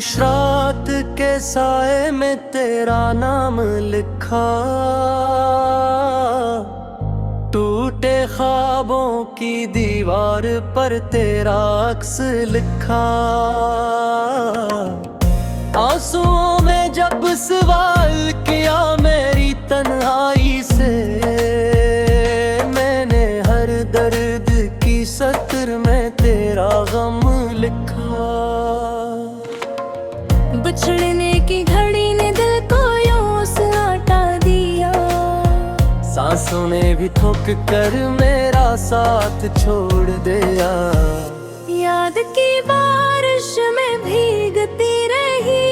रात के साए में तेरा नाम लिखा, टूटे ख्वाबों की दीवार पर तेरा अक्स लिखा। आंसुओं में जब सवाल किया मेरी तन्हाई से, मैंने हर दर्द की सतर में तेरा गम लिखा। बिछड़ने की घड़ी ने दिल को यूं सन्नाटा दिया, सांसों ने भी थक कर मेरा साथ छोड़ दिया। याद की बारिश में भीगती रही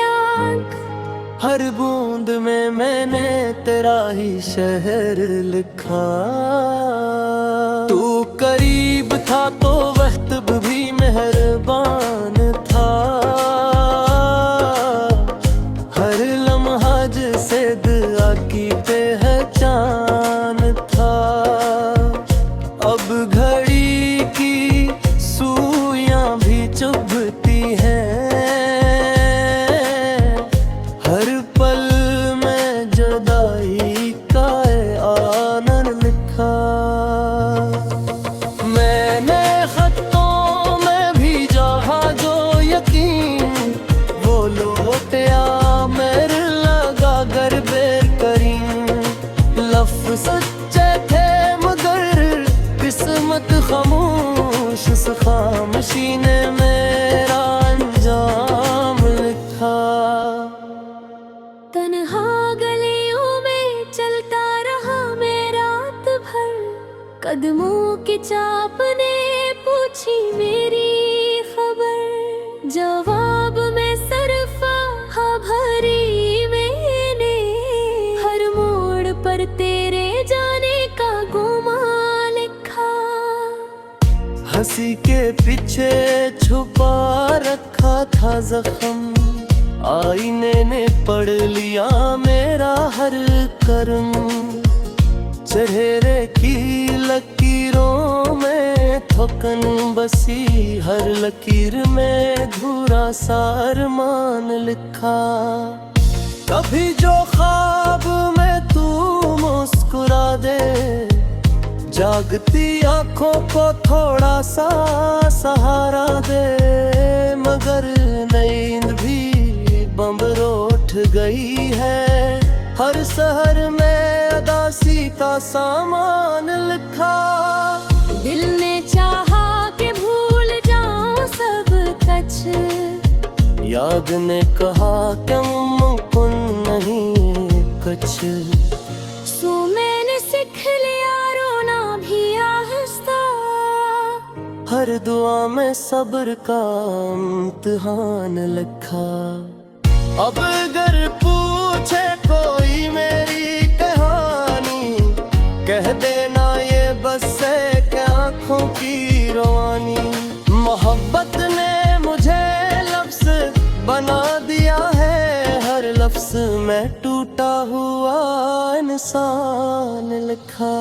आँख, हर बूंद में मैंने तेरा ही शहर लिखा। तू करीब था तो वक्त भी मेहरबान था, हर लम्हा जैसे दुआ की पहचान था। अब घड़ी की सुइयां भी चुभती हैं, हर पल में जुदाई का आनंद लिखा। मैंने खतों में भी जहा जो यकीन, वो लौटया मेरे लगा घर बेर करीम। लफ्ज़ सच्चे थे मगर किस्मत खामोश, उस खामोशी ने मेरा अंजाम लिखा। तन्हा गलियों में चलता रहा मैं रात भर, कदमों की चाप ने पूछी मेरी खबर। जवाब में सरफा भरी मैंने, हर मोड़ पर तेरे जाने का गुमान लिखा। हंसी के पीछे छुपा रखा था जख्म, आईने ने पढ़ लिया मेरा हर कर्म। चेहरे की लकीरों में थकन बसी, हर लकीर में धुरा सा अरमान लिखा। कभी जो ख्वाब में तू मुस्कुरा दे, जागती आंखों को थोड़ा सा सहारा दे। मगर नींद भी बंबर उठ गई है, हर शहर में अदासी का सामान लिखा। दिल ने चाहा कि भूल जाऊं सब कुछ, याद ने कहा कि मुमकिन नहीं कुछ। सो मैंने सीख लिया रोना भी आहिस्ता, हर दुआ में सब्र का इम्तिहान लिखा। अब अगर पूछे कोई मेरी कहानी, कह देना ये बस है कि आँखों की रवानी। मोहब्बत ने मुझे लफ्ज़ बना दिया है, हर लफ्ज़ में टूटा हुआ इंसान लिखा।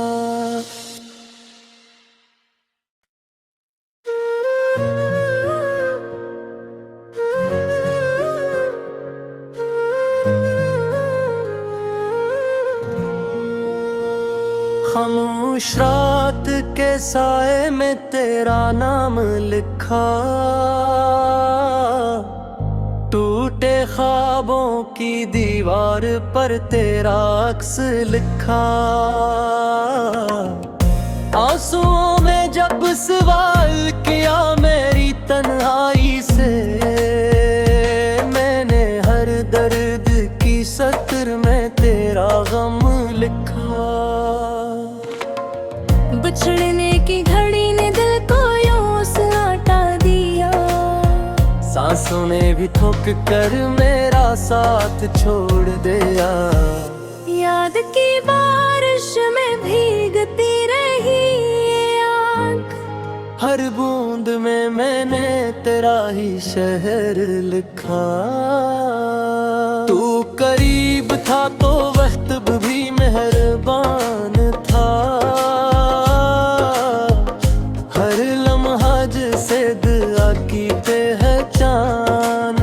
खामोश रात के साए में तेरा नाम लिखा, टूटे ख्वाबों की दीवार पर तेरा अक्स लिखा। आंसुओं में जब सवाल किया मेरी तन्हाई से, मैंने हर दर्द की सतर में तेरा गम लिखा। बिछड़ने की घड़ी ने दिल को यूं सन्नाटा दिया, सांसों ने भी थक कर मेरा साथ छोड़ दिया। याद की बारिश में भीगती रही आँख, हर बूंद में मैंने तेरा ही शहर लिखा। तू करीब था तो वक्त भी मेहरबान था, हर लम्हा जैसे दुआ की पहचान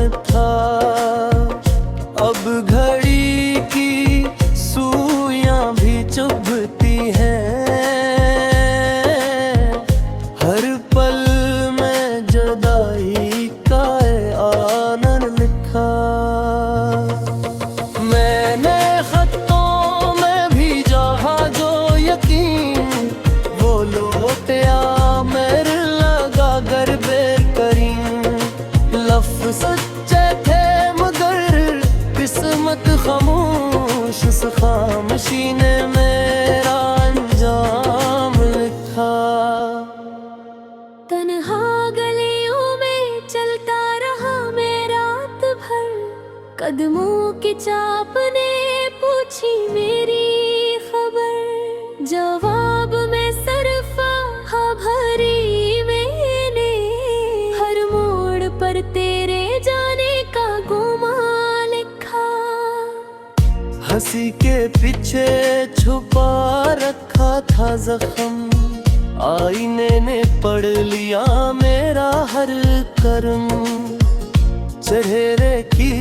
खामोश उस खामोशी ने मेरा अंजाम लिखा। तन्हा गलियों में चलता रहा मैं रात भर, कदमों की चाप ने पूछी मेरी खबर। जवाब में सरफा भरी मैंने, हर मोड़ पर तेरे जाने का गुमान लिखा। हंसी के पीछे छुपा रखा था जख्म, आईने ने पढ़ लिया मेरा हर कर्म। चेहरे की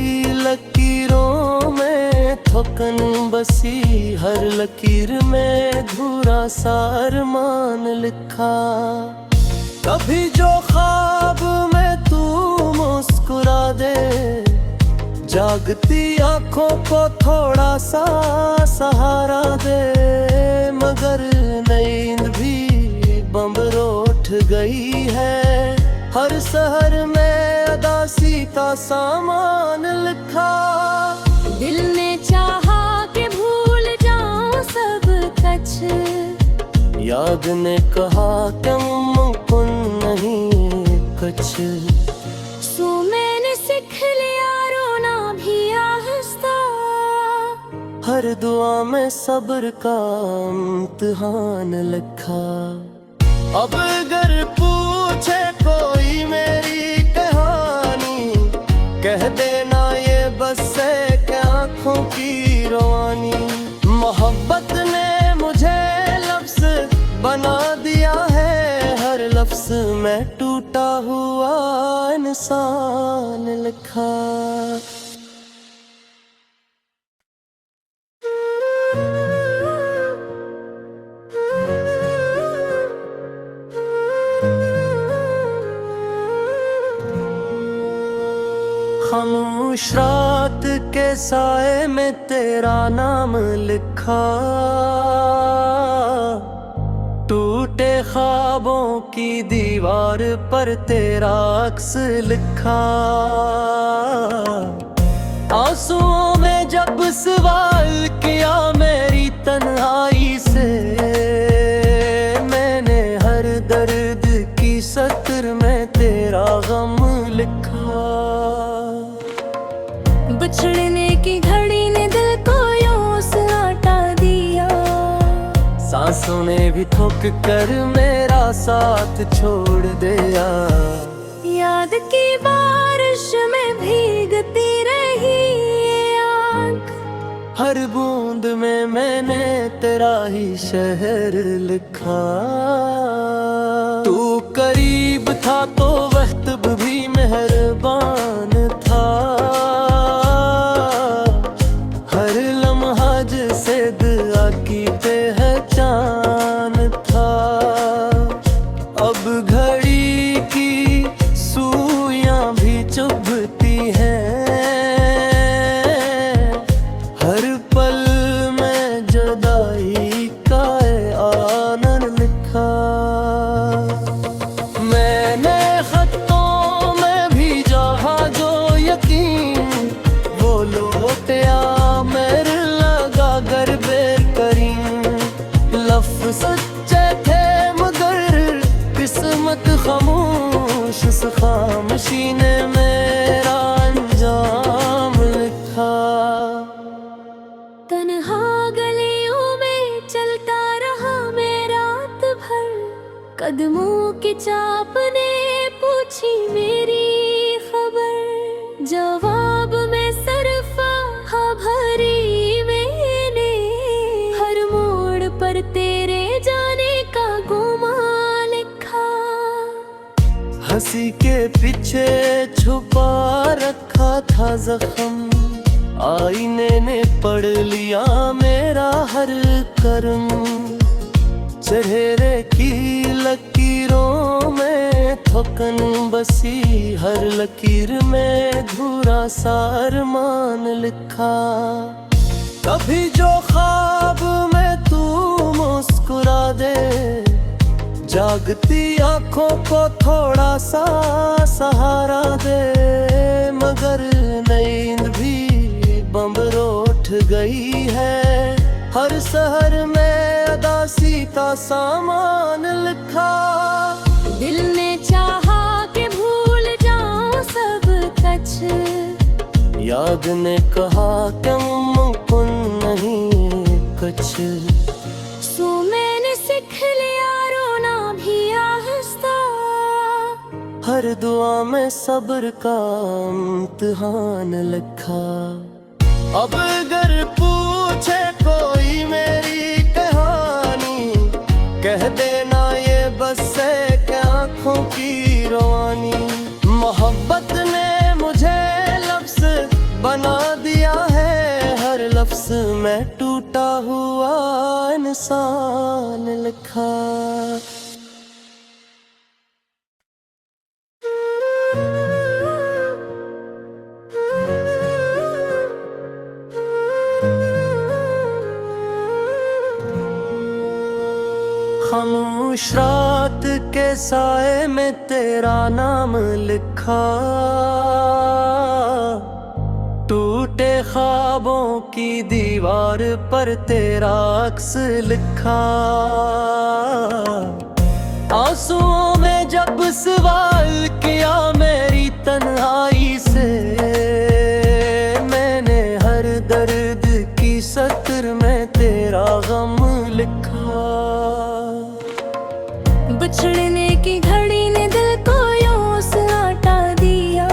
लकीरों में थकन बसी, हर लकीर में धुरा सा अरमान लिखा। कभी जो ख्वाब में तू मुस्कुरा दे, जागती आंखों को थोड़ा सा सहारा दे। मगर नींद भी बंबर उठ गई है, हर शहर में अदासी का सामान लिखा। दिल ने चाहा कि भूल जाऊं सब कुछ, याद ने कहा कि मुमकिन नहीं कुछ। सो मैंने सीख लिया रोना भी आहिस्ता, हर दुआ में सब्र का इम्तिहान लिखा। अब अगर पूछे कोई मेरी कहानी, कह देना ये बस एक आँखों की रवानी। मोहब्बत ने मुझे लफ्ज़ बना दिया है, हर लफ्ज़ में टूटा हुआ इंसान लिखा। खामोश रात के साए में तेरा नाम लिखा, टूटे ख्वाबों की दीवार पर तेरा अक्स लिखा। आंसुओं में जब सवाल किया मेरी तन्हाई से, मैंने हर दर्द की सतर में तेरा गम लिखा। बिछड़ने की घड़ी ने दिल को यूं सन्नाटा दिया, सांसों ने भी थक कर मेरा साथ छोड़ दिया। याद की बारिश में भीगती रही आँख, हर बूंद में मैंने तेरा ही शहर लिखा। तू करीब था तो वक्त भी मेहरबान था, हर लम्हा जैसे दुआ की पहचान था। अब घड़ी की सुइयां भी चुभती हैं, हर पल में जुदाई का आनंद लिखा। मैंने खतों में भी जहा जो यकीन, वो लौटया मेरे लगा घर बेकरीम। लफ्ज़ सच्चे थे मगर किस्मत खामोश उस खामोशी ने मेरा अंजाम लिखा। तन्हा गलियों में चलता रहा मैं रात भर, कदमों की चाप ने पूछी मेरी खबर। जवाब में सरफा भरी मैंने, हर मोड़ पर तेरे जाने का गुमान लिखा। हंसी के पीछे छुपा रखा था जख्म, आईने ने पढ़ लिया मेरा हर कर्म। चेहरे की लकीरों में थकन बसी, हर लकीर में धुरा सा अरमान लिखा। कभी जो ख्वाब में तू मुस्कुरा दे, जागती आंखों को थोड़ा सा सहारा दे। मगर नींद भी बंबर उठ गई है। हर शहर में अदासी का सामान लिखा। दिल ने चाहा कि भूल जाऊं सब कुछ, याद ने कहा कि मुमकिन नहीं कुछ। सो मैंने सीख लिया रोना भी आहिस्ता। हर दुआ में सब्र का इम्तिहान लिखा। अब अगर पूछे कोई मेरी कहानी, कह देना ये बस है कि आँखों की रवानी। मोहब्बत ने मुझे लफ्ज़ बना दिया है। हर लफ्ज़ में टूटा हुआ इंसान लिखा। खामोश रात के साए में तेरा नाम लिखा। टूटे ख्वाबों की दीवार पर तेरा अक्स लिखा। आंसुओं में जब सवाल किया मेरी तन्हाई से, मैंने हर दर्द की सतर में तेरा गम लिखा। बिछड़ने की घड़ी ने दिल को यूं सन्नाटा दिया।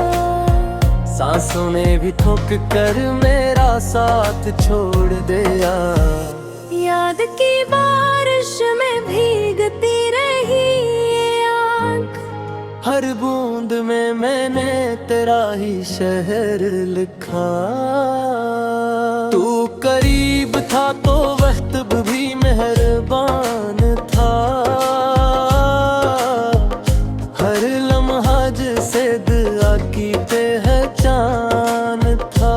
सांसों ने भी थक कर मेरा साथ छोड़ दिया। याद की बारिश में भीगती रही आँख। हर बूंद में मैंने तेरा ही शहर लिखा। तू करीब था तो वक्त भी मेहरबान था। हर लम्हा जैसे दुआ की पहचान था।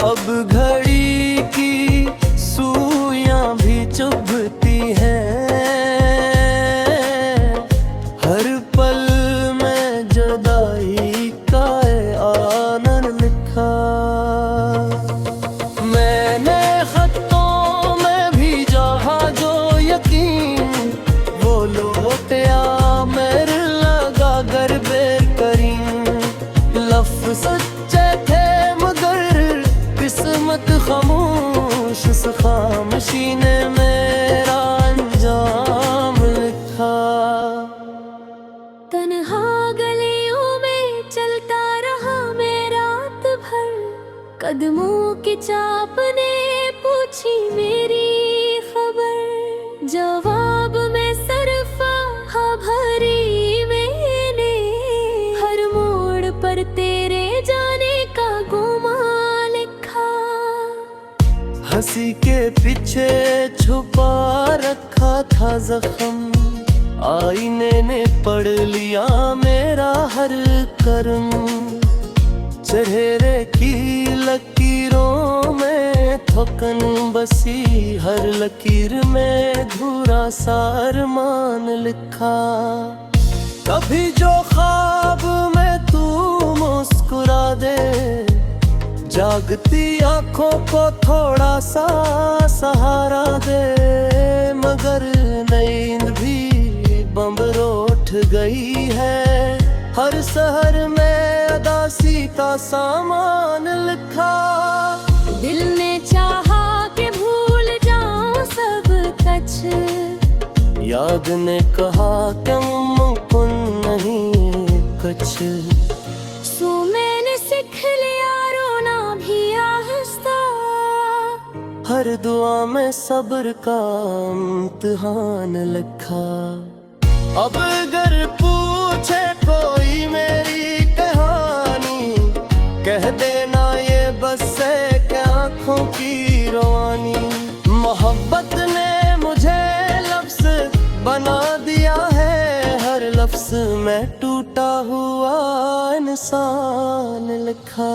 अब घड़ी की सुइयां भी चुभती हैं। हर पल में जुदाई का आनंद लिखा। मैंने खतों में भी जहा जो यकीन, वो लौटया मेरे लगा घर बेकरीम। लफ्ज़ सच्चे थे मगर किस्मत खामोश। उस खामोशी ने मेरा अंजाम लिखा। तन्हा गलियों में चलता रहा मैं रात भर। कदमों की चाप ने पूछी मेरी खबर। जवाब में सरफा भरी मैंने। हर मोड़ पर तेरे जाने का गुमान लिखा। हंसी के पीछे छुपा रखा था जख्म। आईने ने पढ़ लिया मेरा हर कर्म। चेहरे की लकीरों में थकन बसी। हर लकीर में धुरा सा अरमान लिखा। कभी जो ख्वाब में तू मुस्कुरा दे, जागती आंखों को थोड़ा सा सहारा दे। मगर नींद भी बंबर उठ गई है। हर शहर में अदासी का सामान लिखा। दिल ने चाहा कि भूल जाऊं सब कुछ। याद ने कहा कि मुमकिन नहीं कुछ। सो मैंने सीख लिया रोना भी आहिस्ता। हर दुआ में सब्र का इम्तिहान लिखा। अब अगर पूछे कोई मेरी कहानी, कह देना ये बस है कि आँखों की रवानी। मोहब्बत ने मुझे लफ्ज़ बना दिया है। हर लफ्ज़ में टूटा हुआ इंसान लिखा।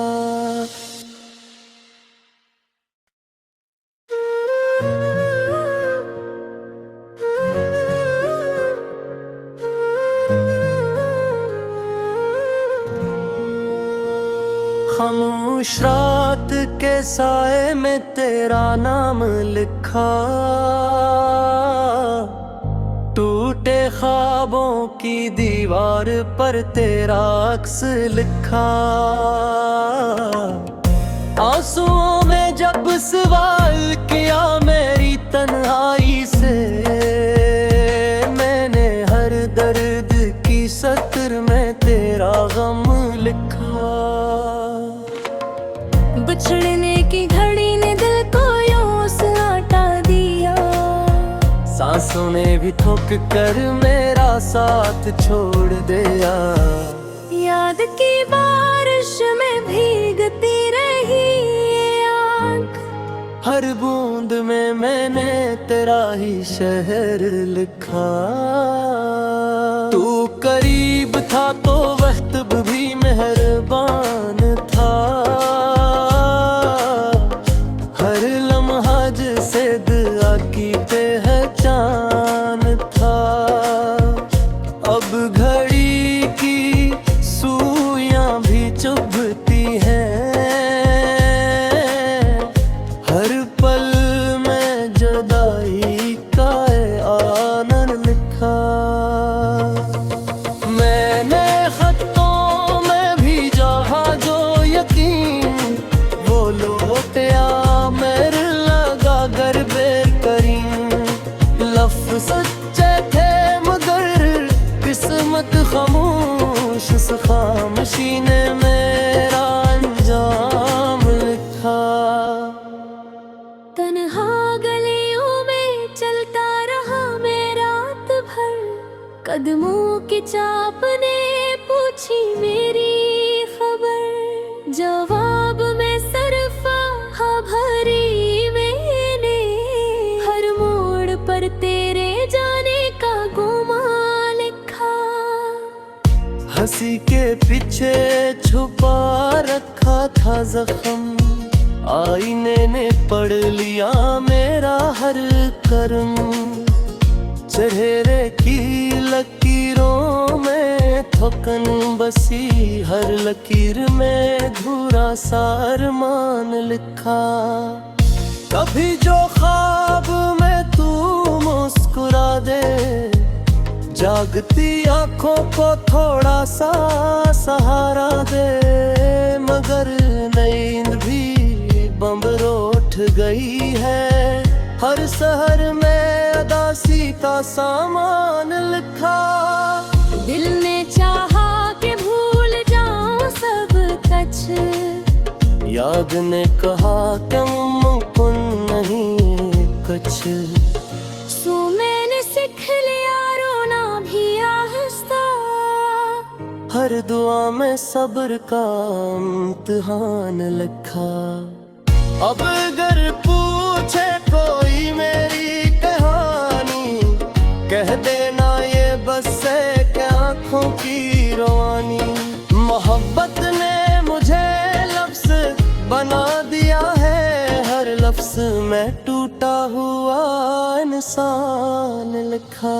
खामोश रात के साए में तेरा नाम लिखा, टूटे ख्वाबों की दीवार पर तेरा अक्स लिखा। आंसुओं में जब सवाल किया मेरी तन्हाई से, मैंने हर दर्द की सतर में तेरा गम लिखा। बिछड़ने की घड़ी ने दिल को यूं सन्नाटा दिया, सांसों ने भी थक कर मेरा साथ छोड़ दिया। याद की बारिश में भीगती रही आँख, हर बूंद में मैंने तेरा ही शहर लिखा। तू करीब था तो वक्त भी मेहरबान था, हर लम्हा जिसे दुआ की पहचान था। अब घड़ी की सुइयां भी चुभती हैं, हर पल में जुदाई का आनंद लिखा। मैंने खतों में भी जहा जो यकीन, वो लौटया मेरे लगा घर बेकरीम। लफ्ज़ सच्चे थे मगर किस्मत खामोश, उस खामोशी ने मेरा अंजाम लिखा। तन्हा गलियों में चलता रहा मैं रात भर, कदमों की चाप ने पूछी मेरी खबर। जवाब में सरफा भरी मैंने, हर मोड़ पर तेरे जाने का गुमान लिखा। हंसी के पीछे छुपा रखा था जख्म, आईने ने पढ़ लिया मेरा हर कर्म। चेहरे की लकीरों में थकन बसी, हर लकीर में धुरा सा अरमान लिखा। कभी जो ख्वाब में तू मुस्कुरा दे, जागती आंखों को थोड़ा सा सहारा दे। मगर नींद भी बंबर उठ गई है, हर शहर में अदासी का सामान लिखा। दिल ने चाहा कि भूल जाऊं सब कुछ, याद ने कहा कि मुमकिन नहीं कुछ। सो मैंने सीख लिया रोना भी आहिस्ता, हर दुआ में सब्र का इम्तिहान लिखा। अब अगर पूछे कोई मेरी कहानी, कह देना ये बस है कि आँखों की रवानी। मोहब्बत ने मुझे लफ्ज़ बना दिया है, हर लफ्ज़ में टूटा हुआ इंसान लिखा।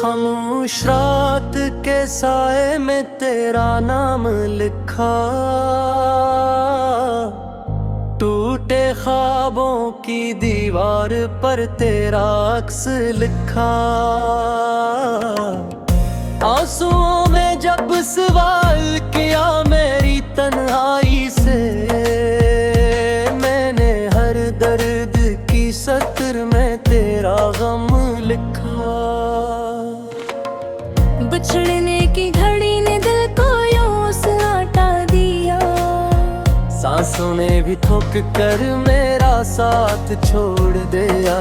खामोश रात के साए में तेरा नाम लिखा, टूटे ख्वाबों की दीवार पर तेरा अक्स लिखा। आंसुओं में जब सवाल किया मेरी तन्हाई से, मैंने हर दर्द की सतर में तेरा गम लिखा। बिछड़ने की घड़ी ने दिल को यूं सन्नाटा दिया, सांसों ने भी थक कर मेरा साथ छोड़ दिया।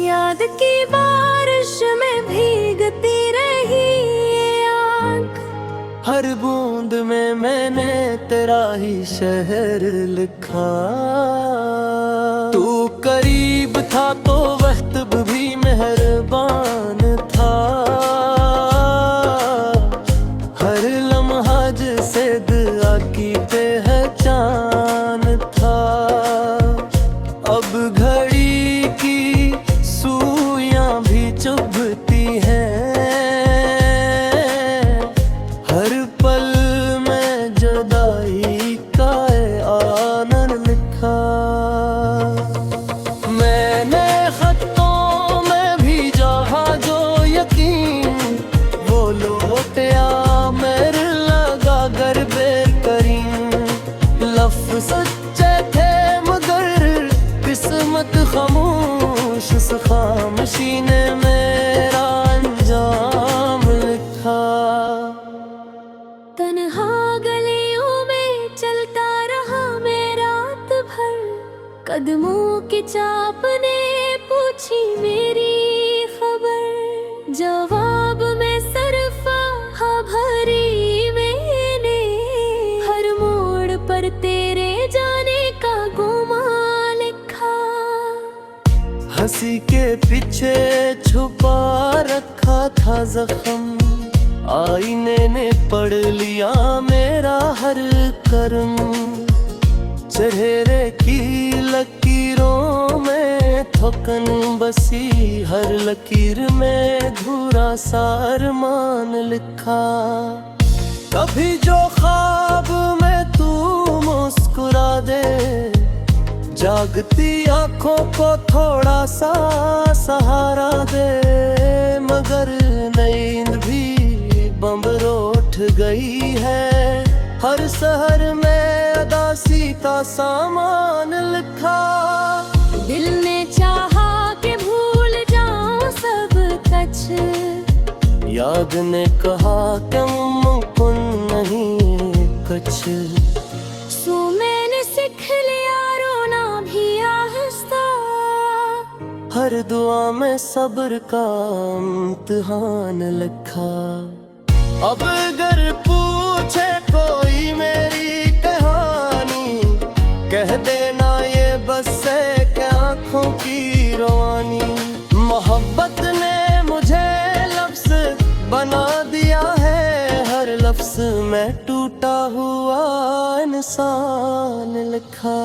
याद की बारिश में भीगती रही आँख, हर बूंद में मैंने तेरा ही शहर लिखा। तू करीब था तो वक्त भी मेहरबान था, हर लम्हा जिसे दुआ की पहचान था। खामोशी ने मेरा अंजाम लिखा। तन्हा गलियों में चलता रहा मैं रात भर, कदमों की चाप ने पूछी मेरी खबर। जवाब में सरफा भरी मैंने, हर मोड़ पर तेरे जाने का गुमान लिखा। हंसी के पीछे छुपा रखा था जख्म, आईने ने पढ़ लिया मेरा हर कर्म। चेहरे की लकीरों में थकन बसी, हर लकीर में धुरा सा अरमान लिखा। कभी जो ख्वाब में तू मुस्कुरा दे, जागती आंखों को थोड़ा सा सहारा दे। मगर नींद भी बंबर उठ गई है, हर शहर में अदासी का सामान लिखा। दिल ने चाहा कि भूल जाऊं सब कुछ, याद ने कहा कि मुमकिन नहीं कुछ। सो मैंने सीख लिया रोना भी आहिस्ता, हर दुआ में सब्र का इम्तिहान लिखा। अब अगर पूछे कोई मेरी कहानी, कह देना ये बस है आँखों की रवानी। मोहब्बत ने मुझे लफ्ज़ बना दिया है, हर लफ्ज़ में टूटा हुआ इंसान लिखा।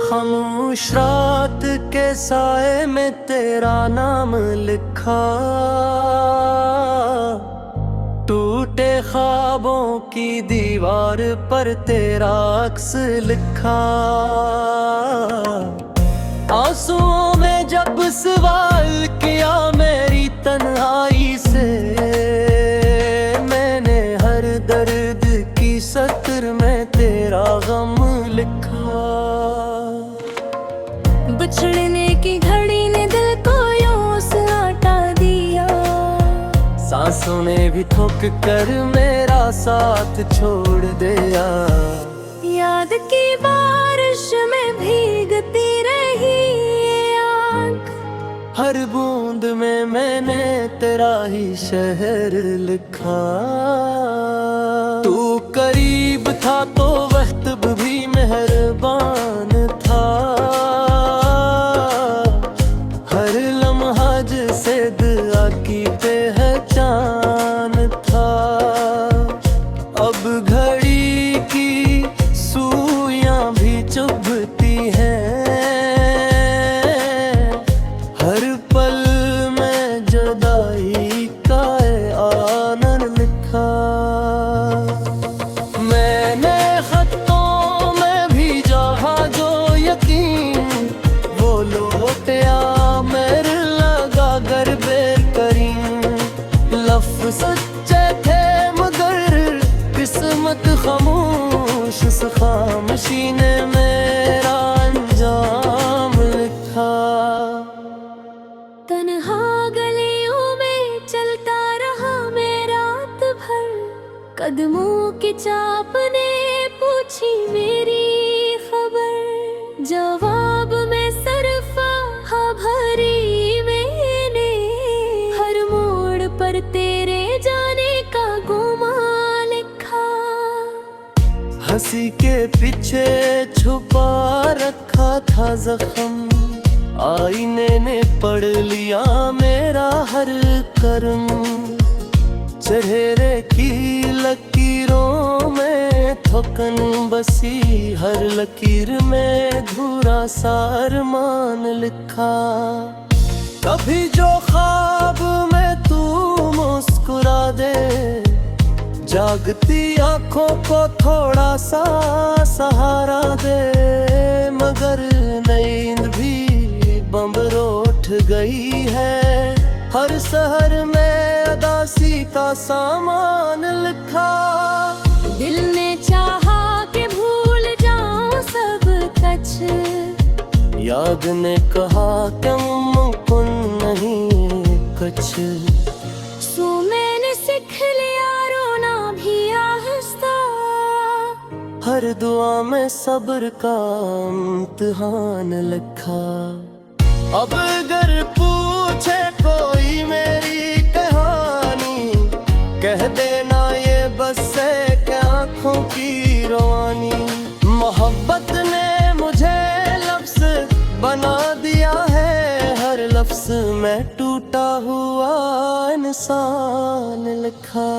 खामोश रात के साए में तेरा नाम लिखा, टूटे ख्वाबों की दीवार पर तेरा अक्स लिखा। आंसुओं में जब सवाल किया मेरी तन्हाई से, मैंने हर दर्द की सतर में तेरा गम लिखा। बिछड़ने की घड़ी ने दिल को यूं सन्नाटा दिया, सांसों ने भी थक कर मेरा साथ छोड़ दिया। याद की बारिश में भीगती रही आँख, हर बूंद में मैंने तेरा ही शहर लिखा। तू करीब था तो वक्त भी मेहरबान था, हर लम्हा जैसे दुआ की पहचान था। अब घड़ी की सुइयां भी चुभती हैं, हर पल में जुदाई का आनंद लिखा। मैंने खतों में भी जहा जो यकीन, वो लौटया मेरे लगा घर बेकरीम। लफ्ज़ सच्चे थे मगर किस्मत खामोश, उस खामोशी ने मेरा अंजाम लिखा। तन्हा गलियों में चलता रहा मैं रात भर, कदमों की चाप ने पूछी मेरी खबर। जवाब में सरफा भरी मैंने, हर मोड़ पर तेरे जाने का गुमान लिखा। हंसी के पीछे छुपा रखा था जख्म, आईने ने पढ़ लिया मेरा हर कर्म। चेहरे की लकीरों में थकन बसी, हर लकीर में धुरा सा अरमान लिखा। कभी जो ख्वाब में तू मुस्कुरा दे, जागती आंखों को थोड़ा सा सहारा दे। मगर नींद भी बंबर उठ गई है, हर शहर में अदासी का सामान लिखा। दिल ने चाहा कि भूल जाऊं सब कुछ, याद ने कहा कि मुमकिन नहीं कुछ। सो मैंने सीख लिया रोना भी आहिस्ता, हर दुआ में सब्र का इम्तिहान लिखा। अब अगर पूछे कोई मेरी कहानी, कह देना ये बस है कि आँखों की रवानी। मोहब्बत ने मुझे लफ्ज़ बना दिया है, हर लफ्ज़ में टूटा हुआ इंसान लिखा।